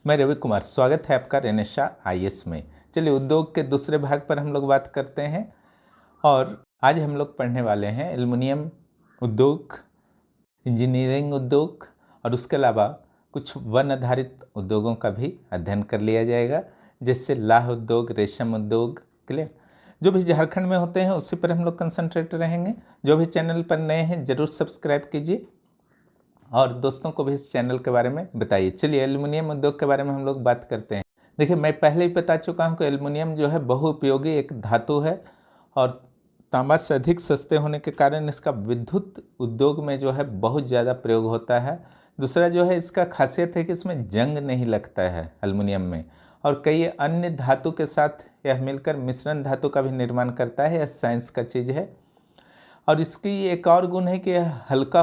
मैं रवि कुमार, स्वागत है आपका रेनेशा आईएएस में। चलिए उद्योग के दूसरे भाग पर हम लोग बात करते हैं और आज हम लोग पढ़ने वाले हैं एल्युमिनियम उद्योग, इंजीनियरिंग उद्योग और उसके अलावा कुछ वन आधारित उद्योगों का भी अध्ययन कर लिया जाएगा, जैसे लाह उद्योग, रेशम उद्योग। क्लियर? जो भी झारखंड में होते हैं उसी पर हम लोग कंसंट्रेट रहेंगे। जो भी चैनल पर नए हैं जरूर सब्सक्राइब कीजिए और दोस्तों को भी इस चैनल के बारे में बताइए। चलिए एल्युमिनियम उद्योग के बारे में हम लोग बात करते हैं। देखिए, मैं पहले ही बता चुका हूं कि एल्युमिनियम जो है बहुउपयोगी एक धातु है और तांबा से अधिक सस्ते होने के कारण इसका विद्युत उद्योग में जो है बहुत ज़्यादा प्रयोग होता है। दूसरा जो है इसका खासियत है कि इसमें जंग नहीं लगता है एल्युमिनियम में, और कई अन्य धातु के साथ यह मिलकर मिश्रण धातु का भी निर्माण करता है। यह साइंस का चीज़ है। और इसकी एक और गुण है कि यह हल्का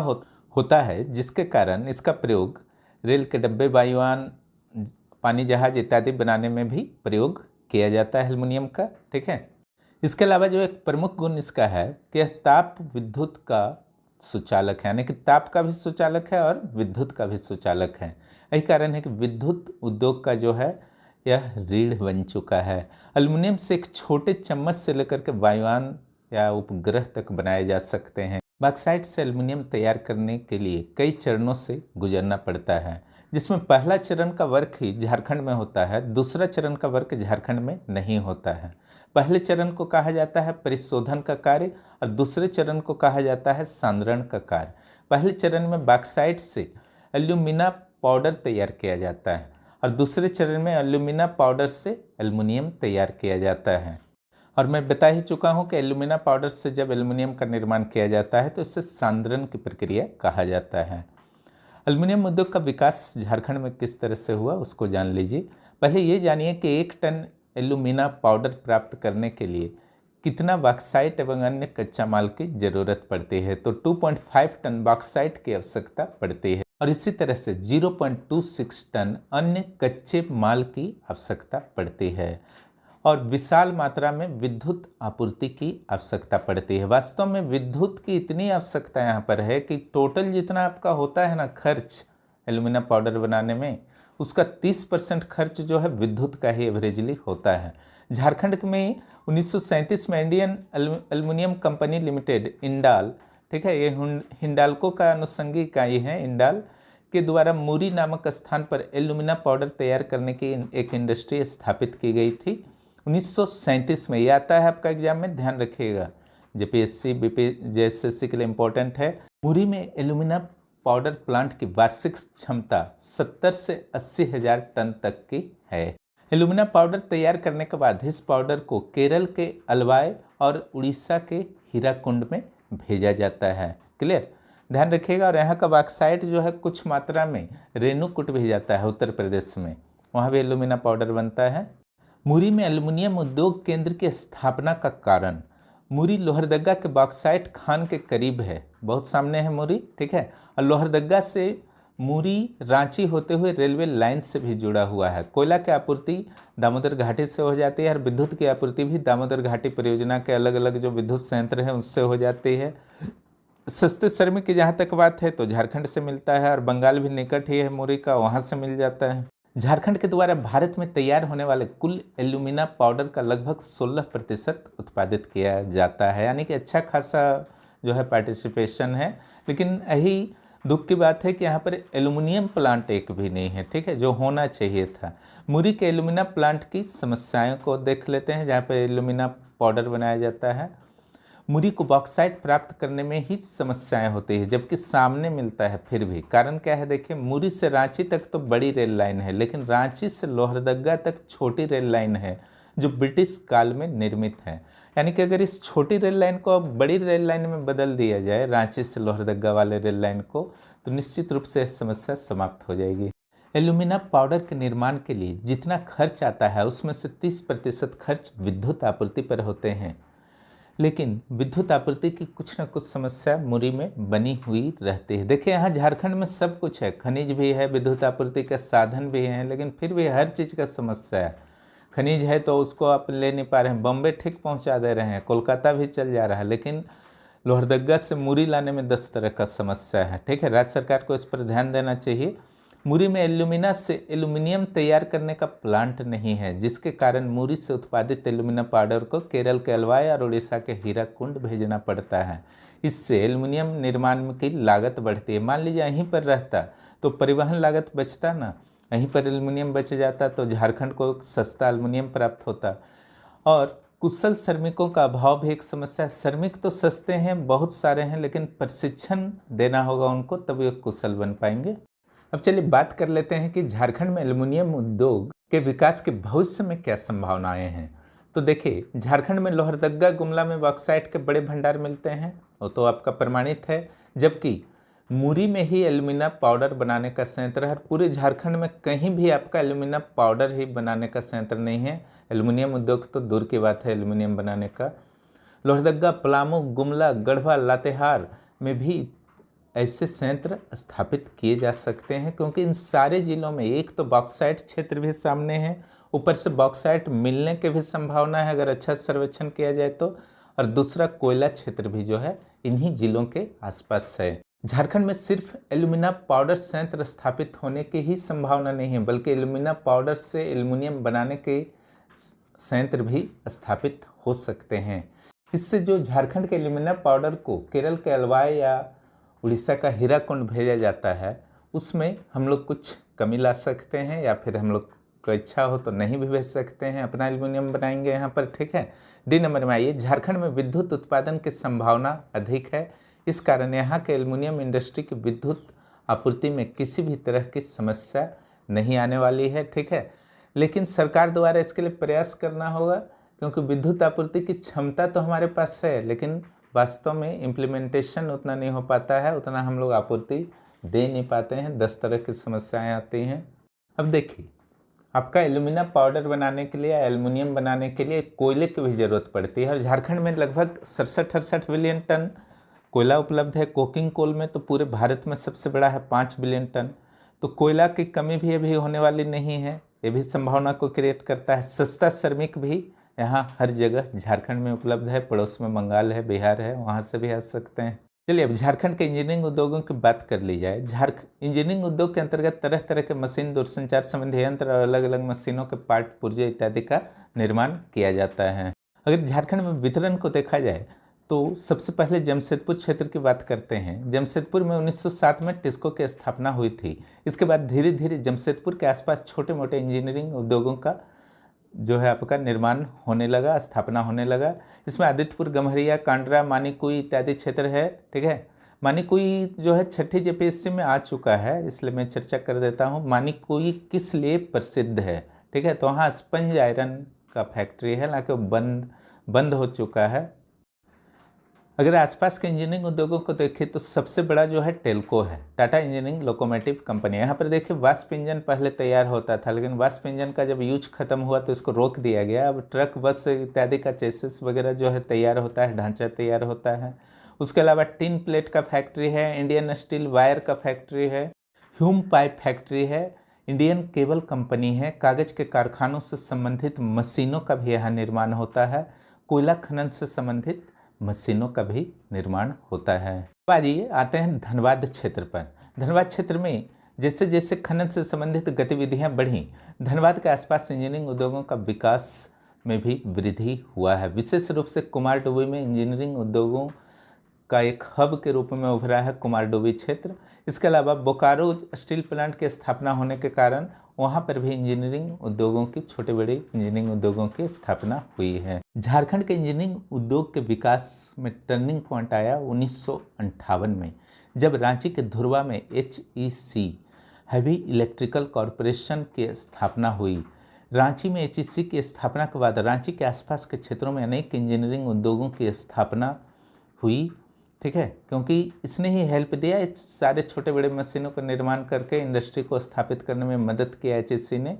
होता है, जिसके कारण इसका प्रयोग रेल के डब्बे, वायुयान, पानी जहाज इत्यादि बनाने में भी प्रयोग किया जाता है एल्युमिनियम का। ठीक है। इसके अलावा जो एक प्रमुख गुण इसका है कि यह ताप विद्युत का सुचालक है, यानी कि ताप का भी सुचालक है और विद्युत का भी सुचालक है। यही कारण है कि विद्युत उद्योग का जो है यह रीढ़ बन चुका है। एल्युमिनियम से एक छोटे चम्मच से लेकर के वायुयान या उपग्रह तक बनाए जा सकते हैं। बॉक्साइट से एल्युमिनियम तैयार करने के लिए कई चरणों से गुजरना पड़ता है, जिसमें पहला चरण का वर्क ही झारखंड में होता है, दूसरा चरण का वर्क झारखंड में नहीं होता है। पहले चरण को कहा जाता है परिशोधन का कार्य और दूसरे चरण को कहा जाता है सांद्रण का कार्य। पहले चरण में बॉक्साइट से एल्यूमिना पाउडर तैयार किया जाता है और दूसरे चरण में एल्यूमिना पाउडर से एल्युमिनियम तैयार किया जाता है। और मैं बता ही चुका हूं कि एल्यूमिना पाउडर से जब एल्युमिनियम का निर्माण किया जाता है तो इसे सांद्रण की प्रक्रिया कहा जाता है। एल्युमिनियम उद्योग का विकास झारखंड में किस तरह से हुआ उसको जान लीजिए। पहले ये जानिए कि 1 टन एल्यूमिना पाउडर प्राप्त करने के लिए कितना बॉक्साइट एवं अन्य कच्चा माल की जरूरत पड़ती है। तो 2.5 टन बॉक्साइट की आवश्यकता पड़ती है और इसी तरह से 0.26 टन अन्य कच्चे माल की आवश्यकता पड़ती है और विशाल मात्रा में विद्युत आपूर्ति की आवश्यकता पड़ती है। वास्तव में विद्युत की इतनी आवश्यकता यहाँ पर है कि टोटल जितना आपका होता है ना खर्च एल्युमिना पाउडर बनाने में, उसका 30% खर्च जो है विद्युत का ही एवरेजली होता है। झारखंड में 1937 में Indian aluminium company limited Indal, ठीक है, ये हिंडाल्को का अनुषंगी इकाई है, इंडाल के द्वारा मुरी नामक स्थान पर एल्युमिना पाउडर तैयार करने की एक इंडस्ट्री स्थापित की गई थी 1937 में। ये आता है आपका एग्जाम में, ध्यान रखिएगा, जेपीएससी जेएसएससी के लिए इंपॉर्टेंट है। मुरी में एल्युमिना पाउडर प्लांट की वार्षिक क्षमता 70 से 80 हजार टन तक की है। एल्युमिना पाउडर तैयार करने के बाद इस पाउडर को केरल के अलवाय और उड़ीसा के हीराकुंड में भेजा जाता है। क्लियर? ध्यान रखिएगा। और यहाँ का बॉक्साइट जो है कुछ मात्रा में रेणुकूट भेजा जाता है उत्तर प्रदेश में, वहाँ भी एल्युमिना पाउडर बनता है। मुरी में एल्युमिनियम उद्योग केंद्र की स्थापना का कारण, मुरी लोहरदगा के बॉक्साइट खान के करीब है, बहुत सामने है मुरी, ठीक है, और लोहरदगा से मुरी रांची होते हुए रेलवे लाइन से भी जुड़ा हुआ है। कोयला की आपूर्ति दामोदर घाटी से हो जाती है और विद्युत की आपूर्ति भी दामोदर घाटी परियोजना के अलग अलग जो विद्युत संयंत्र हैं उससे हो जाती है। सस्ते श्रमिक की जहाँ तक बात है तो झारखंड से मिलता है और बंगाल भी निकट ही है मुरी का, वहाँ से मिल जाता है। झारखंड के द्वारा भारत में तैयार होने वाले कुल एल्युमिना पाउडर का लगभग 16% उत्पादित किया जाता है, यानी कि अच्छा खासा जो है पार्टिसिपेशन है। लेकिन यही दुख की बात है कि यहाँ पर एल्युमिनियम प्लांट एक भी नहीं है, ठीक है, जो होना चाहिए था। मुरी के एल्युमिना प्लांट की समस्याओं को देख लेते हैं, जहाँ पर एल्युमिना पाउडर बनाया जाता है। मुरी को बॉक्साइट प्राप्त करने में ही समस्याएं होती है, जबकि सामने मिलता है फिर भी। कारण क्या है? देखिए, मुरी से रांची तक तो बड़ी रेल लाइन है, लेकिन रांची से लोहरदगा तक छोटी रेल लाइन है जो ब्रिटिश काल में निर्मित है। यानी कि अगर इस छोटी रेल लाइन को अब बड़ी रेल लाइन में बदल दिया जाए, रांची से लोहरदगा वाले रेल लाइन को, तो निश्चित रूप से समस्या समाप्त हो जाएगी। एल्युमिना पाउडर के निर्माण के लिए जितना खर्च आता है उसमें से 30% खर्च विद्युत आपूर्ति पर होते हैं, लेकिन विद्युत आपूर्ति की कुछ न कुछ समस्या मुरी में बनी हुई रहती है। देखिए, यहाँ झारखंड में सब कुछ है, खनिज भी है, विद्युत आपूर्ति के साधन भी हैं, लेकिन फिर भी हर चीज़ का समस्या है। खनिज है तो उसको आप ले नहीं पा रहे हैं, बम्बे ठीक पहुँचा दे रहे हैं, कोलकाता भी चल जा रहा है, लेकिन लोहरदगा से मुरी लाने में 10 तरह का समस्या है। ठीक है, राज्य सरकार को इस पर ध्यान देना चाहिए। मुरी में एल्यूमिनियम तैयार करने का प्लांट नहीं है, जिसके कारण मुरी से उत्पादित एल्यूमिनियम पाउडर को केरल के अलवाय और उड़ीसा के हीराकुंड भेजना पड़ता है। इससे एल्यूमिनियम निर्माण की लागत बढ़ती है। मान लीजिए यहीं पर रहता तो परिवहन लागत बचता ना, यहीं पर एल्यूमिनियम बच जाता तो झारखंड को सस्ता एल्यूमिनियम प्राप्त होता। और कुशल श्रमिकों का अभाव भी एक समस्या है। श्रमिक तो सस्ते हैं, बहुत सारे हैं, लेकिन प्रशिक्षण देना होगा उनको, तब वे कुशल बन पाएंगे। अब चलिए बात कर लेते हैं कि झारखंड में एल्युमिनियम उद्योग के विकास के भविष्य में क्या संभावनाएं हैं। तो देखिए, झारखंड में लोहरदगा गुमला में बॉक्साइट के बड़े भंडार मिलते हैं, वो तो आपका प्रमाणित है। जबकि मुरी में ही एल्युमिनियम पाउडर बनाने का संयंत्र है। पूरे झारखंड में कहीं भी आपका एल्युमिनियम पाउडर ही बनाने का संयंत्र नहीं है। एल्युमिनियम उद्योग तो दूर की बात है एल्युमिनियम बनाने का। लोहरदगा, पलामू, गुमला, गढ़वा, लातेहार में भी ऐसे संयंत्र स्थापित किए जा सकते हैं, क्योंकि इन सारे जिलों में एक तो बॉक्साइट क्षेत्र भी सामने है, ऊपर से बॉक्साइट मिलने की भी संभावना है अगर अच्छा सर्वेक्षण किया जाए तो, और दूसरा कोयला क्षेत्र भी जो है इन्हीं जिलों के आसपास है। झारखंड में सिर्फ एल्यूमिनियम पाउडर संयंत्र स्थापित होने की ही संभावना नहीं है, बल्कि एल्यूमिनियम पाउडर से एल्यूमिनियम बनाने के संयंत्र भी स्थापित हो सकते हैं। इससे जो झारखंड के एल्यूमिनियम पाउडर को केरल के अलवाय या उड़ीसा का हीराकुंड भेजा जाता है, उसमें हम लोग कुछ कमी ला सकते हैं, या फिर हम लोग को इच्छा हो तो नहीं भी भेज सकते हैं, अपना एल्यूमिनियम बनाएंगे यहाँ पर। ठीक है। डी नंबर में आइए, झारखंड में विद्युत उत्पादन की संभावना अधिक है। इस कारण यहाँ के एल्युमिनियम इंडस्ट्री की विद्युत आपूर्ति में किसी भी तरह की समस्या नहीं आने वाली है। ठीक है। लेकिन सरकार द्वारा इसके लिए प्रयास करना होगा, क्योंकि विद्युत आपूर्ति की क्षमता तो हमारे पास है, लेकिन वास्तव में इम्प्लीमेंटेशन उतना नहीं हो पाता है, उतना हम लोग आपूर्ति दे नहीं पाते हैं। 10 तरह की समस्याएं आती हैं। अब देखिए, आपका एल्यूमिनियम पाउडर बनाने के लिए, एल्युमिनियम बनाने के लिए कोयले की भी ज़रूरत पड़ती है, और झारखंड में लगभग 67-68 बिलियन टन कोयला उपलब्ध है। कोकिंग कोल में तो पूरे भारत में सबसे बड़ा है, 5 बिलियन टन। तो कोयला की कमी भी अभी होने वाली नहीं है, ये भी संभावना को क्रिएट करता है। सस्ता श्रमिक भी यहाँ हर जगह झारखंड में उपलब्ध है। पड़ोस में बंगाल है, बिहार है, वहाँ से भी आ सकते हैं। चलिए अब झारखंड के इंजीनियरिंग उद्योगों की बात कर ली जाए। इंजीनियरिंग उद्योग के अंतर्गत तरह तरह के मशीन, दूरसंचार संबंधी यंत्र और अलग अलग मशीनों के पार्ट, पुर्जे इत्यादि का निर्माण किया जाता है। अगर झारखंड में वितरण को देखा जाए तो सबसे पहले जमशेदपुर क्षेत्र की बात करते हैं। जमशेदपुर में 1907 में टिस्को की स्थापना हुई थी। इसके बाद धीरे धीरे जमशेदपुर के आसपास छोटे मोटे इंजीनियरिंग उद्योगों का जो है आपका निर्माण होने लगा, स्थापना होने लगा। इसमें आदित्यपुर, गम्हरिया, कांडरा, मानिकुई इत्यादि क्षेत्र है। ठीक है। मानिकुई जो है 6ठी जेपीएससी में आ चुका है, इसलिए मैं चर्चा कर देता हूँ। मानिकुई किस लिए प्रसिद्ध है? ठीक है। तो वहाँ स्पंज आयरन का फैक्ट्री है, हालांकि बंद हो चुका है। अगर आसपास के इंजीनियरिंग उद्योगों को देखें तो सबसे बड़ा जो है टेल्को है, टाटा इंजीनियरिंग लोकोमोटिव कंपनी। यहाँ पर देखिए, वाष्प इंजन पहले तैयार होता था, लेकिन वाष्प इंजन का जब यूज खत्म हुआ तो इसको रोक दिया गया। अब ट्रक, बस इत्यादि का चेसिस वगैरह जो है तैयार होता है, ढांचा तैयार होता है। उसके अलावा टिन प्लेट का फैक्ट्री है, इंडियन स्टील वायर का फैक्ट्री है, ह्यूम पाइप फैक्ट्री है, इंडियन केबल कंपनी है, कागज के कारखानों से संबंधित मशीनों का भी यहाँ निर्माण होता है, कोयला खनन से संबंधित मशीनों का भी निर्माण होता है। अब आइए आते हैं धनबाद क्षेत्र पर। धनबाद क्षेत्र में जैसे जैसे खनन से संबंधित गतिविधियां बढ़ी, धनबाद के आसपास इंजीनियरिंग उद्योगों का विकास में भी वृद्धि हुआ है। विशेष रूप से कुमारडुबी में इंजीनियरिंग उद्योगों का एक हब के रूप में उभरा है कुमारडुबी क्षेत्र। इसके अलावा बोकारो स्टील प्लांट की स्थापना होने के कारण वहाँ पर भी इंजीनियरिंग उद्योगों की, छोटे बड़े इंजीनियरिंग उद्योगों की स्थापना हुई है। झारखंड के इंजीनियरिंग उद्योग के विकास में टर्निंग पॉइंट आया 1958 में, जब रांची के धुरवा में HEC हैवी इलेक्ट्रिकल कॉरपोरेशन की स्थापना हुई। रांची में HEC की स्थापना के बाद रांची के आसपास के क्षेत्रों में अनेक इंजीनियरिंग उद्योगों की स्थापना हुई। ठीक है। क्योंकि इसने ही हेल्प दिया, सारे छोटे बड़े मशीनों का निर्माण करके इंडस्ट्री को स्थापित करने में मदद किया HEC ने।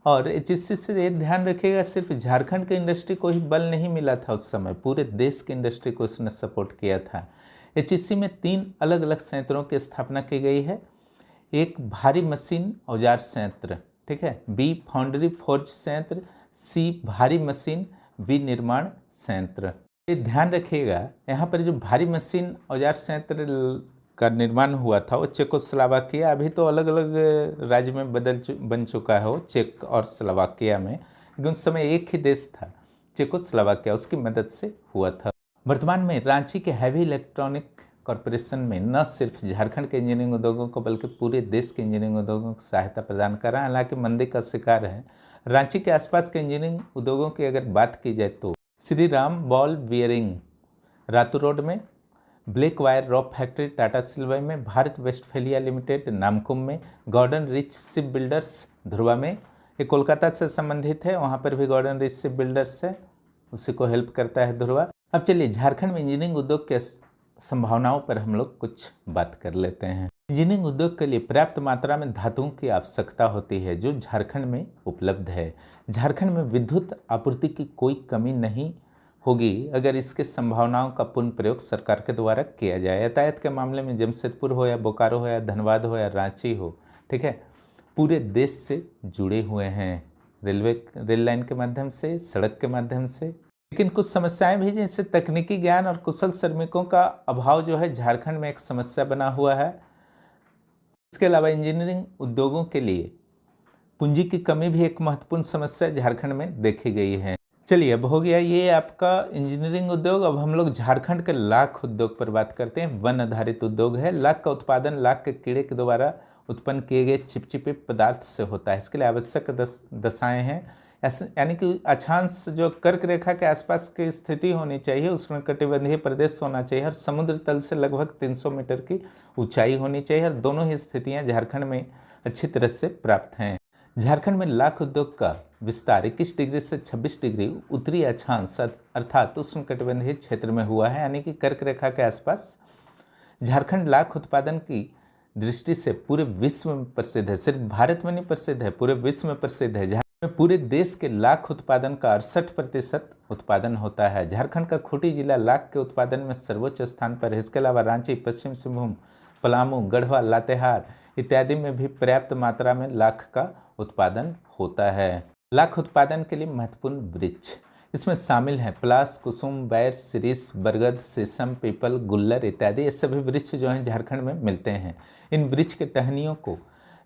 और HEC से ये ध्यान रखिएगा, सिर्फ झारखंड के इंडस्ट्री को ही बल नहीं मिला था उस समय, पूरे देश की इंडस्ट्री को इसने सपोर्ट किया था। HEC में 3 अलग अलग संयंत्रों की स्थापना की गई है। एक भारी मशीन औजार संयंत्र, ठीक है, B फाउंड्री फोर्ज संयंत्र, C भारी मशीन विनिर्माण संयंत्र। ये ध्यान रखिएगा, यहाँ पर जो भारी मशीन औजार संयंत्र का निर्माण हुआ था वो चेकोस्लोवाकिया, अभी तो अलग अलग राज्य में बन चुका है वो, चेक और स्लोवाकिया में, लेकिन उस समय एक ही देश था चेकोस्लोवाकिया, उसकी मदद से हुआ था। वर्तमान में रांची के हैवी इलेक्ट्रॉनिक कॉरपोरेशन में न सिर्फ झारखंड के इंजीनियरिंग उद्योगों को बल्कि पूरे देश के इंजीनियरिंग उद्योगों को सहायता प्रदान कर रहा है। हालांकि मंदी का शिकार है। रांची के आसपास के इंजीनियरिंग उद्योगों की अगर बात की जाए तो Shri Ram ball bearing Ratu road में, black wire rope factory Tata silver में, भारत वेस्टफेलिया लिमिटेड नामकुम में, Garden Reach ship builders Dhurwa में, ये कोलकाता से संबंधित है, वहाँ पर भी गॉर्डन रिच शिप बिल्डर्स है, उसी को हेल्प करता है धुरवा। अब चलिए झारखंड में इंजीनियरिंग उद्योग के संभावनाओं पर हम लोग कुछ बात कर लेते हैं। इंजीनियरिंग उद्योग के लिए पर्याप्त मात्रा में धातुओं की आवश्यकता होती है जो झारखंड में उपलब्ध है। झारखंड में विद्युत आपूर्ति की कोई कमी नहीं होगी अगर इसके संभावनाओं का पूर्ण प्रयोग सरकार के द्वारा किया जाए। यातायात के मामले में जमशेदपुर हो या बोकारो हो या धनबाद हो या रांची हो, ठीक है, पूरे देश से जुड़े हुए हैं, रेल लाइन के माध्यम से, सड़क के माध्यम से। लेकिन कुछ समस्याएं भी, जैसे तकनीकी ज्ञान और कुशल श्रमिकों का अभाव जो है झारखंड में एक समस्या बना हुआ है। इसके अलावा इंजीनियरिंग उद्योगों के लिए पूंजी की कमी भी एक महत्वपूर्ण समस्या झारखंड में देखी गई है। चलिए, अब हो गया ये आपका इंजीनियरिंग उद्योग। अब हम लोग झारखंड के लाख उद्योग पर बात करते हैं। वन आधारित उद्योग है। लाख का उत्पादन लाख के कीड़े के द्वारा उत्पन्न किए गए चिपचिपे पदार्थ से होता है। इसके लिए आवश्यक दशाएं हैं, यानी कि अक्षांश जो कर्क रेखा के आसपास की स्थिति होनी चाहिए, उष्णकटिबंधीय प्रदेश होना चाहिए और समुद्र तल से लगभग 300 मीटर की ऊंचाई होनी चाहिए और दोनों ही स्थितियां झारखंड में अच्छी तरह से प्राप्त हैं। झारखंड में लाख उद्योग का विस्तार 21 डिग्री से 26 डिग्री उत्तरी अक्षांश अर्थात उष्णकटिबंधीय क्षेत्र में हुआ है, यानी कि कर्क रेखा के आसपास। झारखंड लाख उत्पादन की दृष्टि से पूरे विश्व में प्रसिद्ध है। सिर्फ भारत में नहीं प्रसिद्ध है, पूरे विश्व में प्रसिद्ध है। झारखंड में पूरे देश के लाख उत्पादन का 68% उत्पादन होता है। झारखंड का खूंटी जिला लाख के उत्पादन में सर्वोच्च स्थान पर है। इसके अलावा रांची, पश्चिम सिंहभूम, पलामू, गढ़वा, लातेहार इत्यादि में भी पर्याप्त मात्रा में लाख का उत्पादन होता है। लाख उत्पादन के लिए महत्वपूर्ण वृक्ष इसमें शामिल हैं पलास, कुसुम, बैर, शिरीष, बरगद, शीशम, पीपल, गुल्लर इत्यादि। ये सभी वृक्ष जो हैं झारखंड में मिलते हैं। इन वृक्ष के टहनियों को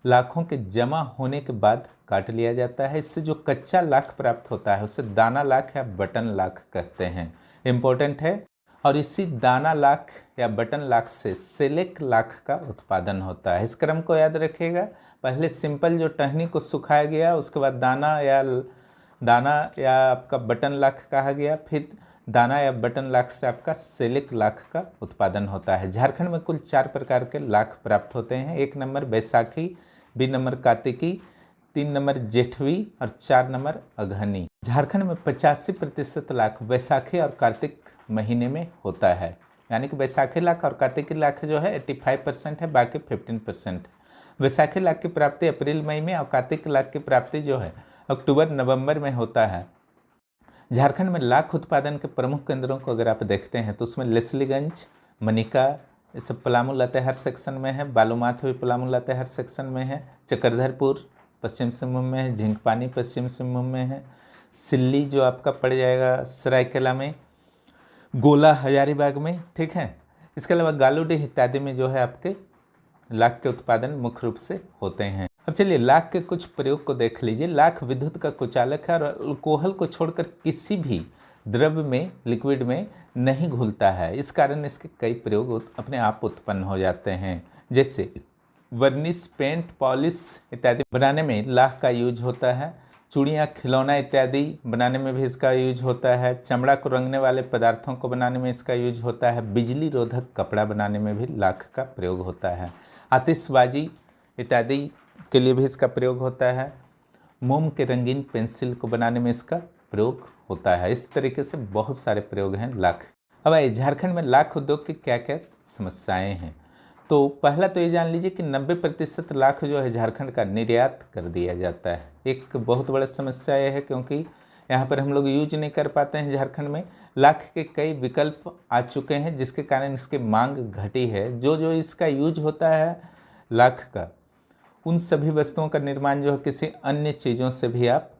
लाखों के जमा होने के बाद काट लिया जाता है। इससे जो कच्चा लाख प्राप्त होता है उसे दाना लाख या बटन लाख कहते हैं। इम्पोर्टेंट है। और इसी दाना लाख या बटन लाख से सेलेक लाख का उत्पादन होता है। इस क्रम को याद रखिएगा। पहले सिंपल जो टहनी को सुखाया गया, उसके बाद दाना या आपका बटन लाख कहा गया, फिर दाना या बटन लाख से आपका सेलेक लाख का उत्पादन होता है। झारखंड में कुल 4 प्रकार के लाख प्राप्त होते हैं। 1 number Baisakhi, 2 number Kartiki, 3 number Jethvi और 4 नंबर अगहनी। झारखंड में 85% लाख बैसाखी और कार्तिक महीने में होता है, यानी कि बैसाखी लाख और कार्तिकी लाख जो है 85% है, बाकी 15%। बैसाखी लाख की प्राप्ति अप्रैल मई में और कार्तिक लाख की प्राप्ति जो है अक्टूबर नवंबर में होता है। झारखंड में लाख उत्पादन के प्रमुख केंद्रों को अगर आप देखते हैं तो उसमें लेस्लीगंज, मनिका, ये सब पलामू लातेहार सेक्शन में है। बालूमाथ भी पलामू लातेहार सेक्शन में है। चक्रधरपुर पश्चिम सिंहभूम में है। झिंकपानी पश्चिम सिंहभूम में है। सिल्ली जो आपका पड़ जाएगा सरायकेला में, गोला हजारीबाग में, ठीक है। इसके अलावा गालूडीह इत्यादि में जो है आपके लाख के उत्पादन मुख्य रूप से होते हैं। अब चलिए लाख के कुछ प्रयोग को देख लीजिए। लाख विद्युत का कुचालक है और अल्कोहल को छोड़कर किसी भी द्रव्य में, लिक्विड में नहीं घुलता है। इस कारण इसके कई प्रयोग अपने आप उत्पन्न हो जाते हैं, जैसे वर्निश, पेंट, पॉलिश इत्यादि बनाने में लाख का यूज होता है। चूड़ियाँ, खिलौना इत्यादि बनाने में भी इसका यूज होता है। चमड़ा को रंगने वाले पदार्थों को बनाने में इसका यूज होता है। बिजली रोधक कपड़ा बनाने में भी लाख का प्रयोग होता है। आतिशबाजी इत्यादि के लिए भी इसका प्रयोग होता है। मोम के रंगीन पेंसिल को बनाने में इसका प्रयोग होता है। इस तरीके से बहुत सारे प्रयोग हैं लाख। अब आइए झारखंड में लाख उद्योग की क्या क्या समस्याएं हैं। तो पहला तो ये जान लीजिए कि 90% लाख जो है झारखंड का निर्यात कर दिया जाता है। एक बहुत बड़ा समस्या यह है क्योंकि यहाँ पर हम लोग यूज नहीं कर पाते हैं। झारखंड में लाख के कई विकल्प आ चुके हैं जिसके कारण इसकी मांग घटी है। जो इसका यूज होता है लाख का, उन सभी वस्तुओं का निर्माण जो है किसी अन्य चीज़ों से भी आप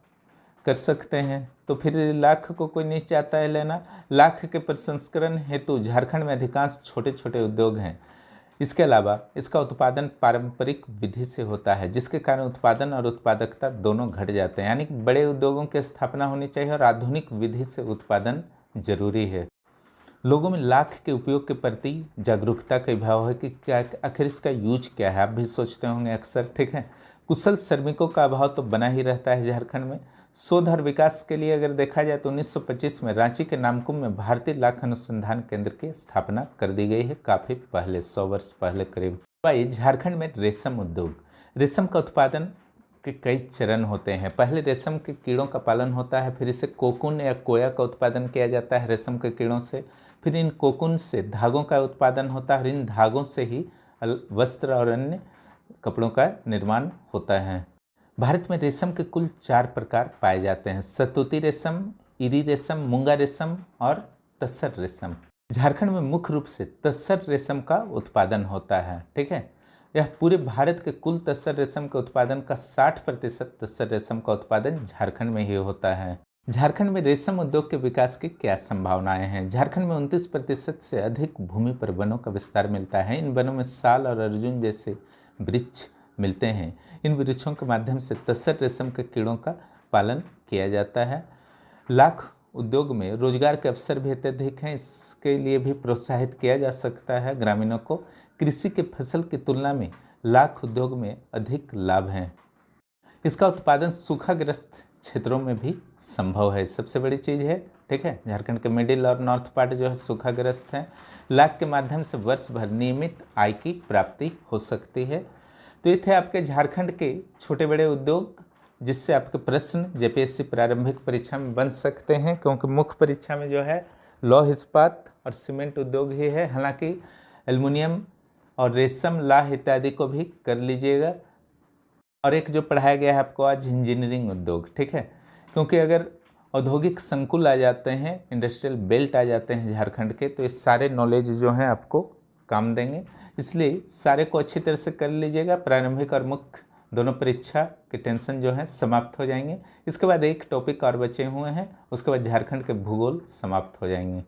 कर सकते हैं। तो फिर लाख को कोई नहीं चाहता है लेना। लाख के प्रसंस्करण हेतु झारखंड में अधिकांश छोटे छोटे उद्योग हैं। इसके अलावा इसका उत्पादन पारंपरिक विधि से होता है, जिसके कारण उत्पादन और उत्पादकता दोनों घट जाते हैं। यानी कि बड़े उद्योगों की स्थापना होनी चाहिए और आधुनिक विधि से उत्पादन जरूरी है। लोगों में लाख के उपयोग के प्रति जागरूकता का भाव है कि क्या आखिर इसका यूज क्या है, आप भी सोचते होंगे अक्सर, ठीक है। कुशल श्रमिकों का अभाव तो बना ही रहता है झारखंड में। शोध और विकास के लिए अगर देखा जाए तो 1925 में रांची के नामकुम में भारतीय लाख अनुसंधान केंद्र की स्थापना कर दी गई है, काफ़ी पहले, 100 वर्ष पहले करीब। भाई झारखंड में रेशम उद्योग, रेशम का उत्पादन के कई चरण होते हैं। पहले रेशम के कीड़ों का पालन होता है, फिर इसे कोकून या कोया का उत्पादन किया जाता है रेशम के कीड़ों से, फिर इन कोकून से धागों का उत्पादन होता है और इन धागों से ही वस्त्र और अन्य कपड़ों का निर्माण होता है। भारत में रेशम के कुल 4 प्रकार पाए जाते हैं: सतूती रेशम, इरी रेशम, मूंगा रेशम और तसर रेशम। झारखंड में मुख्य रूप से तसर रेशम का उत्पादन होता है, ठीक है। यह पूरे भारत के कुल तसर रेशम के उत्पादन का 60% तसर रेशम का उत्पादन झारखंड में ही होता है। झारखंड में रेशम उद्योग के विकास की क्या संभावनाएं हैं? झारखंड में 29% से अधिक भूमि पर वनों का विस्तार मिलता है। इन वनों में साल और अर्जुन जैसे वृक्ष मिलते हैं। इन वृक्षों के माध्यम से तसर रेशम के कीड़ों का पालन किया जाता है। लाख उद्योग में रोजगार के अवसर भी अत्यधिक हैं, इसके लिए भी प्रोत्साहित किया जा सकता है ग्रामीणों को। कृषि के फसल की तुलना में लाख उद्योग में अधिक लाभ हैं। इसका उत्पादन सूखाग्रस्त क्षेत्रों में भी संभव है, सबसे बड़ी चीज़ है, ठीक है। झारखंड के मिडिल और नॉर्थ पार्ट जो है सूखाग्रस्त है। लाख के माध्यम से वर्ष भर नियमित आय की प्राप्ति हो सकती है। तो ये थे आपके झारखंड के छोटे बड़े उद्योग, जिससे आपके प्रश्न जेपीएससी प्रारंभिक परीक्षा में बन सकते हैं, क्योंकि मुख्य परीक्षा में जो है लौह इस्पात और सीमेंट उद्योग ही है। हालांकि एल्युमिनियम और रेशम, लाह इत्यादि को भी कर लीजिएगा। और एक जो पढ़ाया गया है आपको आज, इंजीनियरिंग उद्योग, ठीक है। क्योंकि अगर औद्योगिक संकुल आ जाते हैं, इंडस्ट्रियल बेल्ट आ जाते हैं झारखंड के, तो ये सारे नॉलेज जो हैं आपको काम देंगे। इसलिए सारे को अच्छी तरह से कर लीजिएगा। प्रारंभिक और मुख्य दोनों परीक्षा के टेंशन जो है समाप्त हो जाएंगे। इसके बाद एक टॉपिक और बचे हुए हैं, उसके बाद झारखंड के भूगोल समाप्त हो जाएंगे।